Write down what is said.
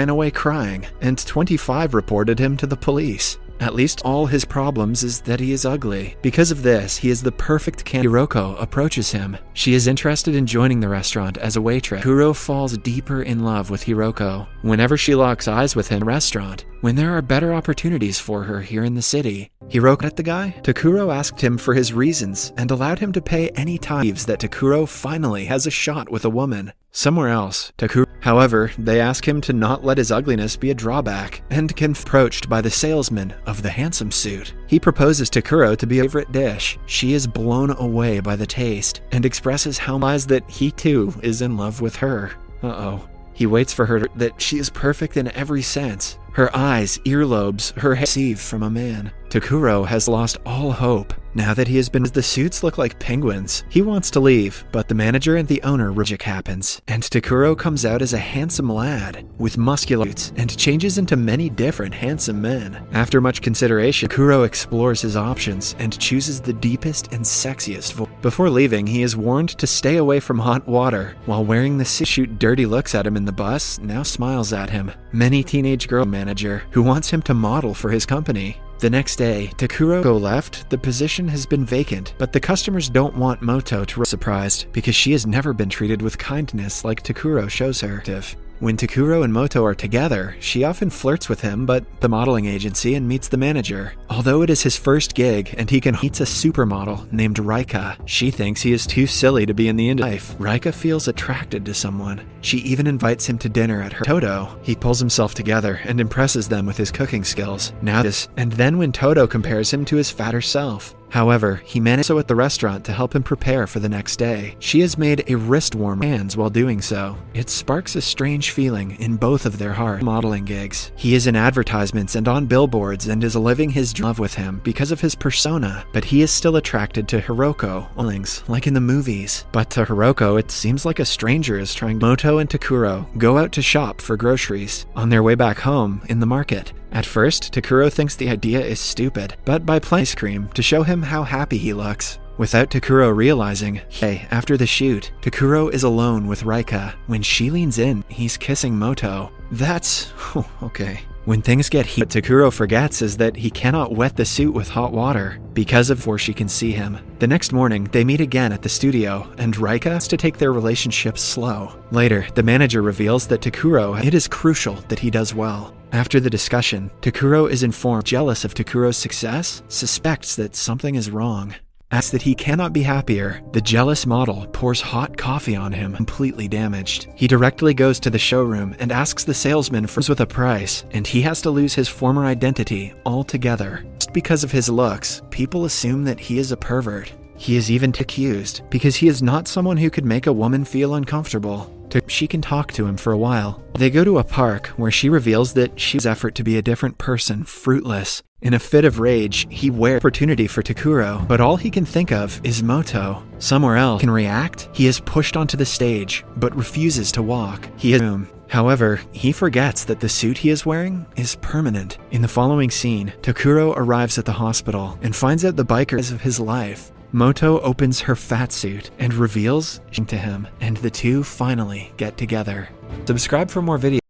ran away crying, and 25 reported him to the police. At least all his problems is that he is ugly. Because of this, he is the perfect candidate. Hiroko approaches him. She is interested in joining the restaurant as a waitress. Takuro falls deeper in love with Hiroko whenever she locks eyes with him in the restaurant, when there are better opportunities for her here in the city. Hiroko met the guy. Takuro asked him for his reasons and allowed him to pay any time. Believes that Takuro finally has a shot with a woman. Somewhere else, however, they ask him to not let his ugliness be a drawback, and approached by the salesman of the handsome suit. He proposes Takuro to be a favorite dish. She is blown away by the taste, and expresses how much that he too is in love with her. He waits for her that she is perfect in every sense. Her eyes, earlobes, her hair received from a man. Takuro has lost all hope. Now that he has been, the suits look like penguins. He wants to leave, but the manager and the owner magic happens, and Takuro comes out as a handsome lad with muscular suits and changes into many different handsome men. After much consideration, Takuro explores his options and chooses the deepest and sexiest voice. Before leaving, he is warned to stay away from hot water. While wearing the suit, dirty looks at him in the bus, now smiles at him. Many teenage girl manager who wants him to model for his company. The next day, Takuro left. The position has been vacant, but the customers don't want Moto to be surprised because she has never been treated with kindness like Takuro shows her. When Takuro and Moto are together, she often flirts with him, but the modeling agency and meets the manager. Although it is his first gig and he meets a supermodel named Raika, she thinks he is too silly to be in the industry. Raika feels attracted to someone. She even invites him to dinner at her Todo. He pulls himself together and impresses them with his cooking skills. And then when Todo compares him to his fatter self. However, he manages so at the restaurant to help him prepare for the next day. She has made a wrist warmer hands while doing so. It sparks a strange feeling in both of their heart modeling gigs. He is in advertisements and on billboards and is living his love with him because of his persona, but he is still attracted to Hiroko, like in the movies. But to Hiroko, it seems like a stranger is trying. Moto and Takuro go out to shop for groceries. On their way back home, in the market, at first, Takuro thinks the idea is stupid, but by playing ice cream to show him how happy he looks. Without Takuro realizing, after the shoot, Takuro is alone with Raika. When she leans in, he's kissing Moto. That's... okay. When things get heated, what Takuro forgets is that he cannot wet the suit with hot water before she can see him. The next morning, they meet again at the studio, and Raika has to take their relationship slow. Later, the manager reveals that it is crucial that he does well. After the discussion, Takuro is informed, jealous of Takuro's success, suspects that something is wrong. Asks that he cannot be happier. The jealous model pours hot coffee on him, completely damaged. He directly goes to the showroom and asks the salesman with a price, and he has to lose his former identity altogether. Just because of his looks, people assume that he is a pervert. He is even accused because he is not someone who could make a woman feel uncomfortable. She can talk to him for a while. They go to a park where she reveals that she's effort to be a different person, fruitless. In a fit of rage, he wears opportunity for Takuro, but all he can think of is Moto. Somewhere else can react. He is pushed onto the stage, but refuses to walk. However, he forgets that the suit he is wearing is permanent. In the following scene, Takuro arrives at the hospital and finds out the biker is of his life. Moto opens her fat suit and reveals to him, and the two finally get together. Subscribe for more videos.